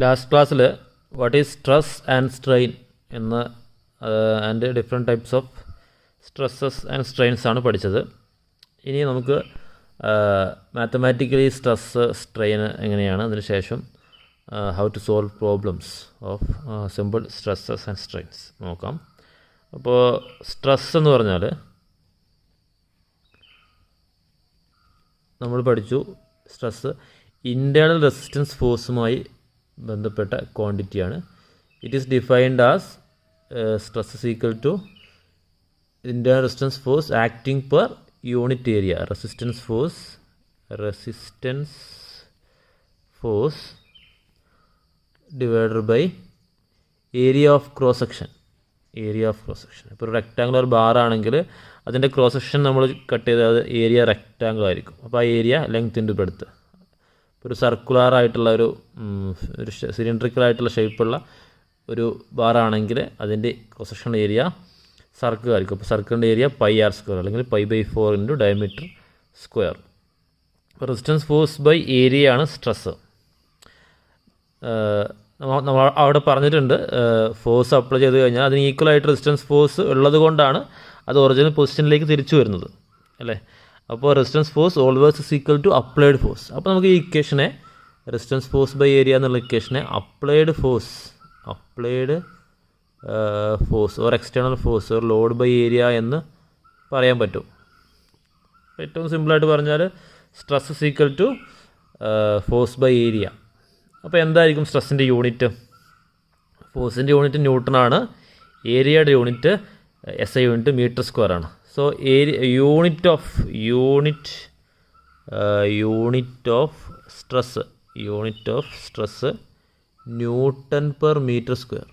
Last ക്ലാസ്സിൽ what is stress and strain എന്ന and different types of stresses and strains ആണ് പഠിച്ചത്. ഇനി നമുക്ക് മാത്തമാറ്റിക്കലി സ്ട്രെസ് സ്ട്രെയിൻ എങ്ങനെയാണ്, അതിനുശേഷം how to solve problems of simple stresses and strains നോക്കാം. അപ്പോൾ സ്ട്രെസ് എന്ന് പറഞ്ഞാൽ നമ്മൾ പഠിച്ചു, സ്ട്രെസ് ഇൻറ്റേർണൽ റെസിസ്റ്റൻസ് ഫോഴ്സുമായി ബന്ധപ്പെട്ട ക്വാണ്ടിറ്റിയാണ്. It is defined as stress is equal to internal resistance force acting per unit area. Resistance force divided by area of cross section. ഇപ്പോൾ ഒരു റെക്റ്റാങ്കുലർ ബാർ ആണെങ്കിൽ അതിൻ്റെ ക്രോസ് സെക്ഷൻ നമ്മൾ കട്ട് ചെയ്ത് അത് ഏരിയ റെക്റ്റാങ്കിൾ ആയിരിക്കും. അപ്പോൾ ആ ഏരിയ ലെങ്ത്തിൻ്റെ ബ്രെഡ്ത്ത്. ഒരു സർക്കുലർ ആയിട്ടുള്ള ഒരു സിലിണ്ടറിക്കൽ ആയിട്ടുള്ള ഷേപ്പുള്ള ഒരു ബാറാണെങ്കിൽ അതിൻ്റെ ക്രോസ് സെക്ഷൻ ഏരിയ സർക്കിൾ ആയിരിക്കും. അപ്പോൾ സർക്കിളിൻ്റെ ഏരിയ πr² അല്ലെങ്കിൽ π/4 ഇൻറ്റു ഡയമീറ്റർ സ്ക്വയർ. അപ്പോൾ റെസിസ്റ്റൻസ് ഫോഴ്സ് ബൈ ഏരിയ ആണ് സ്ട്രെസ്സ്. നമ്മൾ അവിടെ പറഞ്ഞിട്ടുണ്ട്, ഫോഴ്സ് അപ്ലൈ ചെയ്ത് കഴിഞ്ഞാൽ അതിന് ഈക്വലായിട്ട് റെസിസ്റ്റൻസ് ഫോഴ്സ് ഉള്ളത് കൊണ്ടാണ് അത് ഒറിജിനൽ പൊസിഷനിലേക്ക് തിരിച്ചു വരുന്നത്, അല്ലേ? അപ്പോൾ resistance force always is equal to applied force. അപ്പോൾ നമുക്ക് ഈ ഇക്വേഷനെ റെസിസ്റ്റൻസ് ഫോഴ്സ് ബൈ ഏരിയ എന്നുള്ള ഇക്വേഷനെ applied force or external force or load by area എന്ന് പറയാൻ പറ്റും. ഏറ്റവും സിമ്പിളായിട്ട് പറഞ്ഞാൽ stress is equal to force by area. അപ്പോൾ എന്തായിരിക്കും സ്ട്രെസ്സിൻ്റെ യൂണിറ്റ്? ഫോഴ്സിൻ്റെ യൂണിറ്റ് ന്യൂട്ടനാണ്, ഏരിയയുടെ unit SI unit metre square ആണ്. So unit of stress newton per metre square.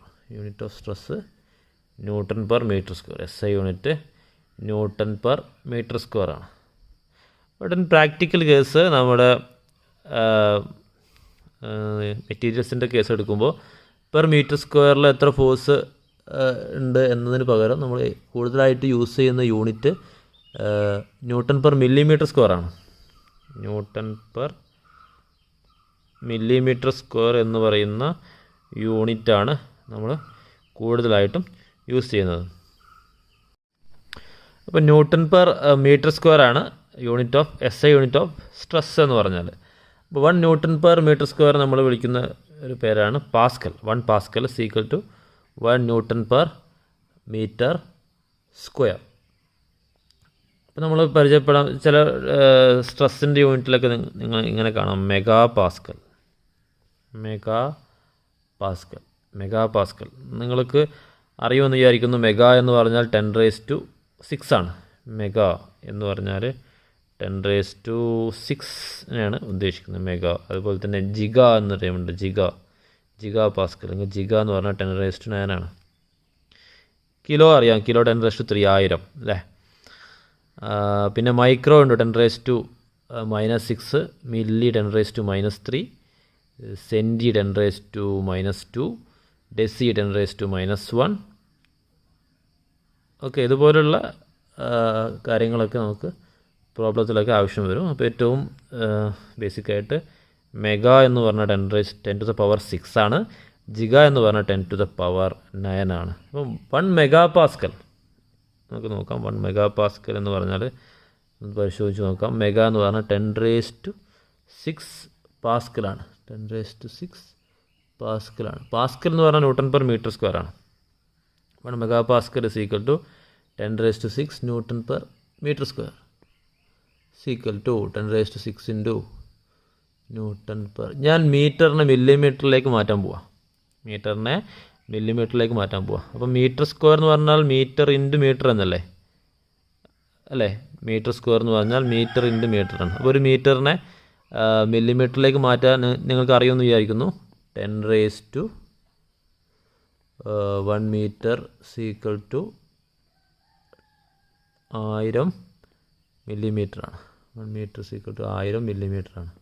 SI unit newton per metre square ആണ്. ബട്ട് ഇൻ പ്രാക്ടിക്കൽ കേസ് നമ്മുടെ മെറ്റീരിയൽസിൻ്റെ case എടുക്കുമ്പോൾ പെർ മീറ്റർ സ്ക്വയറിൽ എത്ര ഫോഴ്സ് ഉണ്ട് എന്നതിന് പകരം നമ്മൾ കൂടുതലായിട്ട് യൂസ് ചെയ്യുന്ന unit newton per millimetre square ആണ്. ന്യൂട്ടൺ പെർ മില്ലിമീറ്റർ സ്ക്വയർ എന്ന് പറയുന്ന യൂണിറ്റാണ് നമ്മൾ കൂടുതലായിട്ടും യൂസ് ചെയ്യുന്നത്. അപ്പോൾ ന്യൂട്ടൺ പെർ മീറ്റർ സ്ക്വയർ ആണ് unit of SI unit of stress എന്ന് പറഞ്ഞാൽ. അപ്പോൾ 1 ന്യൂട്ടൺ പെർ മീറ്റർ സ്ക്വയർ നമ്മൾ വിളിക്കുന്ന ഒരു പേരാണ് pascal. 1 pascal is equal to 1 newton per metre square. അപ്പോൾ നമ്മൾ പരിചയപ്പെടാം, ചില സ്ട്രെസ്സിൻ്റെ യൂണിറ്റിലൊക്കെ നിങ്ങൾ ഇങ്ങനെ കാണാം, മെഗാ പാസ്കൽ. നിങ്ങൾക്ക് അറിയുമെന്ന് വിചാരിക്കുന്നു. മെഗാ എന്ന് പറഞ്ഞാൽ 10⁶ ആണ്. മെഗാ എന്ന് പറഞ്ഞാൽ 10⁶ ഉദ്ദേശിക്കുന്നത് മെഗാ. അതുപോലെ തന്നെ ജിഗ എന്ന് പറയുന്നുണ്ട്, ജിഗ പാസ്കൽ അല്ലെങ്കിൽ ജിഗ എന്ന് പറഞ്ഞാൽ 10⁹ ആണ്. കിലോ അറിയാം, കിലോ 10⁻³ 1000, അല്ലേ? പിന്നെ മൈക്രോ ഉണ്ട് 10⁻⁻6, മില്ലി 10⁻⁻3, സെൻറ്റി 10⁻⁻², ഡെസി 10⁻⁻1. ഓക്കെ, ഇതുപോലുള്ള കാര്യങ്ങളൊക്കെ നമുക്ക് പ്രോബ്ലത്തിലൊക്കെ ആവശ്യം വരും. അപ്പോൾ ഏറ്റവും ബേസിക്കായിട്ട് മെഗാ എന്ന് പറഞ്ഞാൽ 10⁻⁶ ആണ്, ജിഗ എന്ന് പറഞ്ഞാൽ 10⁻⁹ ആണ്. അപ്പം 1 മെഗാ പാസ്കൽ നമുക്ക് നോക്കാം. 1 മെഗാ പാസ്കൽ എന്ന് പറഞ്ഞാൽ പരിശോധിച്ച് നോക്കാം. മെഗാ എന്ന് പറഞ്ഞാൽ 10⁻⁶ പാസ്കലാണ്. 10⁻⁶ പാസ്കലാണ്. പാസ്കൽ എന്ന് പറഞ്ഞാൽ ന്യൂട്ടൺ പെർ മീറ്റർ സ്ക്വയർ ആണ്. 1 mega pascal is equal to 10⁻⁶ newton per metre square equal to 10⁻⁶ into newton per. ഞാൻ മീറ്ററിനെ മില്ലിമീറ്ററിലേക്ക് മാറ്റാൻ പോവാം. അപ്പോൾ മീറ്റർ സ്ക്വയർ എന്ന് പറഞ്ഞാൽ മീറ്റർ ഇൻറ്റു മീറ്റർ എന്നല്ലേ, അല്ലേ? മീറ്റർ സ്ക്വയർ എന്ന് പറഞ്ഞാൽ മീറ്റർ ഇൻറ്റു മീറ്റർ ആണ്. അപ്പോൾ ഒരു മീറ്ററിനെ മില്ലിമീറ്ററിലേക്ക് മാറ്റാൻ നിങ്ങൾക്ക് അറിയുമെന്ന് വിചാരിക്കുന്നു. 10⁻1 മീറ്റർ ഈക്വൽ ടു 1000 മില്ലിമീറ്റർ ആണ്. 1 മീറ്റർ ഈക്വൽ ടു 1000 മില്ലിമീറ്റർ ആണ്.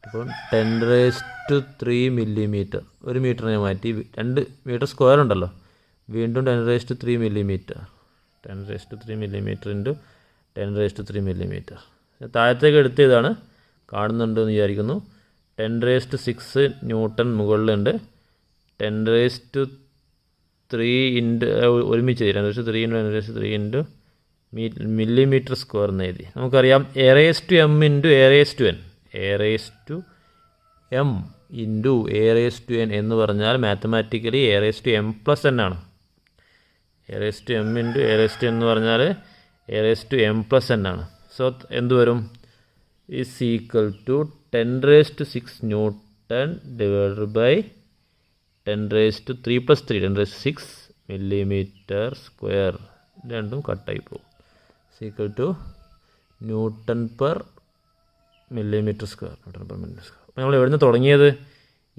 അപ്പോൾ 10⁻³ മില്ലിമീറ്റർ. ഒരു മീറ്ററിനെ മാറ്റി 2 മീറ്റർ സ്ക്വയർ ഉണ്ടല്ലോ, വീണ്ടും 10⁻³ മില്ലിമീറ്റർ. 10⁻³ millimetre into 10⁻³ millimetre. താഴത്തേക്ക് എടുത്ത് ഇതാണ് കാണുന്നുണ്ടെന്ന് വിചാരിക്കുന്നു. 10⁶ ന്യൂട്ടൺ മുകളിലുണ്ട്. 10⁻³ ഇൻറ്റു ഒരുമിച്ച് 10⁻³ ഇൻറ്റു 10⁻³ മില്ലിമീറ്റർ സ്ക്വയർ എന്ന് എഴുതി. നമുക്കറിയാം A⁻m into A⁻n A⁻m into A⁻n എന്ന് പറഞ്ഞാൽ മാത്തമാറ്റിക്കലി A⁻m+n ആണ്. A⁻m ഇൻറ്റു A⁻n എന്ന് പറഞ്ഞാൽ A⁻m+n ആണ്. സോ എന്ത് വരും? Is equal to 10⁶ newton divided by 10⁻³ + 3 10⁶ millimetre square. രണ്ടും കട്ടായി പോകും. Equal to newton per millimetre square. അപ്പോൾ നമ്മൾ എവിടെ നിന്ന് തുടങ്ങിയത്?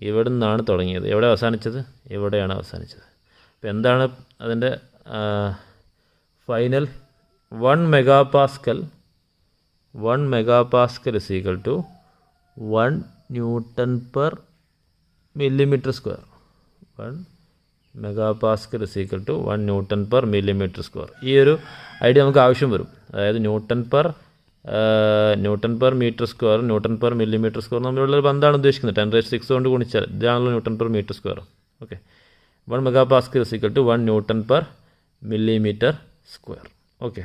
ഇവിടെ നിന്നാണ് തുടങ്ങിയത്. എവിടെ അവസാനിച്ചത്? ഇവിടെയാണ് അവസാനിച്ചത്. അപ്പോൾ എന്താണ് അതിൻ്റെ final? 1 MPa is equal to 1 Newton per millimeter square. 1 MPa is equal to 1 Newton per millimeter square. ഈ ഒരു ഐഡിയ നമുക്ക് ആവശ്യം വരും. അതായത് newton per metre square newton per millimetre square തമ്മിലുള്ള ബന്ധമാണ് ഉദ്ദേശിക്കുന്നത്. 10⁻6 കൊണ്ട് ഗുണിച്ചാൽ ഇതാണല്ലോ newton per metre square. Okay, 1 MPa is equal to 1 Newton per millimeter square. Okay.